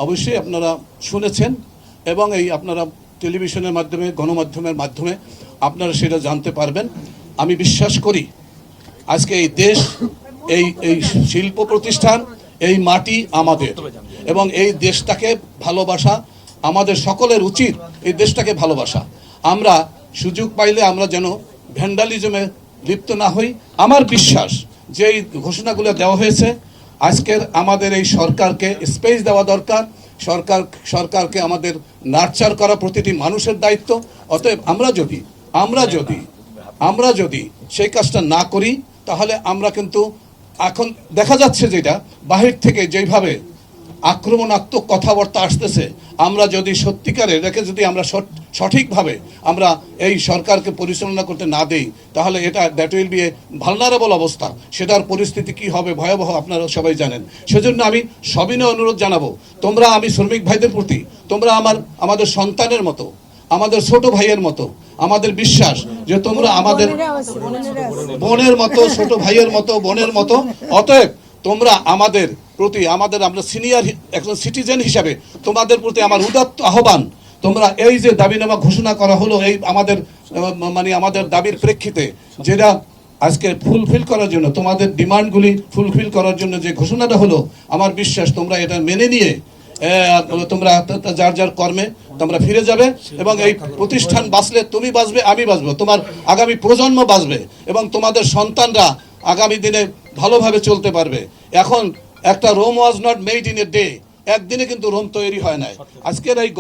অবশ্যই আপনারা শুনেছেন এবং এই আপনারা টেলিভিশনের মাধ্যমে গণমাধ্যমের মাধ্যমে আপনারা সেটা জানতে পারবেন। আমি বিশ্বাস করি আজকে এই দেশ, এই এই শিল্প প্রতিষ্ঠান, এই মাটি আমাদের, এবং এই দেশটাকে ভালোবাসা আমাদের সকলের উচিত। এই দেশটাকে ভালোবাসা, আমরা সুযোগ পাইলে আমরা যেন ভ্যান্ডালিজমে লিপ্ত না হই। আমার বিশ্বাস যে এই ঘোষণাগুলো দেওয়া হয়েছে, আজকের আমাদের এই সরকারকে স্পেস দেওয়া দরকার। সরকারকে আমাদের নার্চার করা প্রতিটি মানুষের দায়িত্ব। অতএব আমরা যদি সেই কাজটা না করি, তাহলে আমরা কিন্তু এখন দেখা যাচ্ছে যেটা বাহির থেকে যেভাবে আক্রমণাত্মক কথাবার্তা আসতেছে, আমরা যদি সত্যিকারে রেখে যদি আমরা সঠিকভাবে আমরা এই সরকারকে পরিচালনা করতে না দেই, তাহলে that will B A vulnerable অবস্থা। সেটার পরিস্থিতি কি হবে ভয়াবহ আপনারা সবাই জানেন। সেজন্য আমি সবিনয় অনুরোধ জানাবো, তোমরা, আমি শ্রমিক ভাইদের প্রতি, তোমরা আমাদের সন্তানের মতো, আমাদের ছোট ভাইয়ের মতো। আমাদের বিশ্বাস যে তোমরা আমাদের বোনের মতো, ছোট ভাইয়ের মতো, বোনের মতো। অতএব তোমরা আমাদের প্রতি, আমরা সিনিয়র একজন সিটিজেন হিসাবে তোমাদের প্রতি আমার উদাত্ত আহ্বান, তোমরা এই যে দাবিনামা ঘোষণা করা হলো, এই আমাদের দাবির প্রেক্ষিতে যেটা আজকে ফুলফিল করার জন্য, তোমাদের ডিমান্ডগুলি ফুলফিল করার জন্য যে ঘোষণাটা হলো, আমার বিশ্বাস তোমরা এটা মেনে নিয়ে তোমরা যার কর্মে তোমরা ফিরে যাবে, এবং এই প্রতিষ্ঠান বাঁচলে তুমি বাঁচবে, আমি বাঁচবো, তোমার আগামী প্রজন্ম বাঁচবে, এবং তোমাদের সন্তানরা আগামী দিনে ভালোভাবে চলতে পারবে। এখন একটা Rome was not made in a day, একদিনে কিন্তু রোম তৈরি হয় নাই। আজকের এই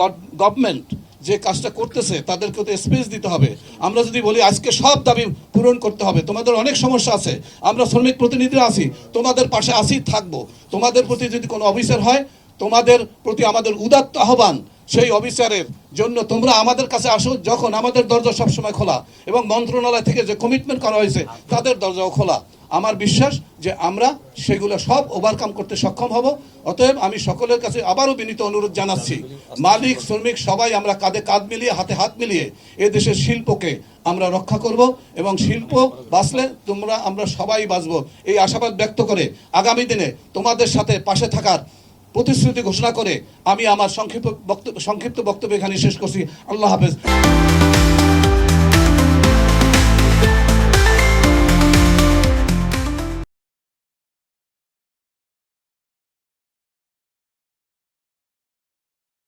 গভর্নমেন্ট যে কাজটা করতেছে, তাদেরকে তো স্পেস দিতে হবে। আমরা যদি বলি আজকে সব দাবি পূরণ করতে হবে, তোমাদের অনেক সমস্যা আছে, আমরা শ্রমিক প্রতিনিধিরা আছি, তোমাদের পাশে আসি, থাকবো। তোমাদের প্রতি যদি কোনো অফিসার হয়, তোমাদের প্রতি আমাদের উদাত্ত আহ্বান, সেই অফিসারের জন্য তোমরা আমাদের কাছে আসো। যখন আমাদের দরজা সবসময় খোলা, এবং মন্ত্রণালয় থেকে যে কমিটমেন্ট করা হয়েছে তাদের দরজাও খোলা। আমার বিশ্বাস যে আমরা সেগুলো সব ওভারকাম করতে সক্ষম হব। অতএব আমি সকলের কাছে আবারও বিনীত অনুরোধ জানাচ্ছি, মালিক শ্রমিক সবাই আমরা কাঁধে কাঁধ মিলিয়ে, হাতে হাত মিলিয়ে এ দেশের শিল্পকে আমরা রক্ষা করব, এবং শিল্প বাঁচলে আমরা সবাই বাঁচব, এই আশাবাদ ব্যক্ত করে আগামী দিনে তোমাদের সাথে পাশে থাকার প্রতিশ্রুতি ঘোষণা করে আমি আমার সংক্ষিপ্ত বক্তব্য এখানে শেষ করছি। আল্লাহ হাফেজ।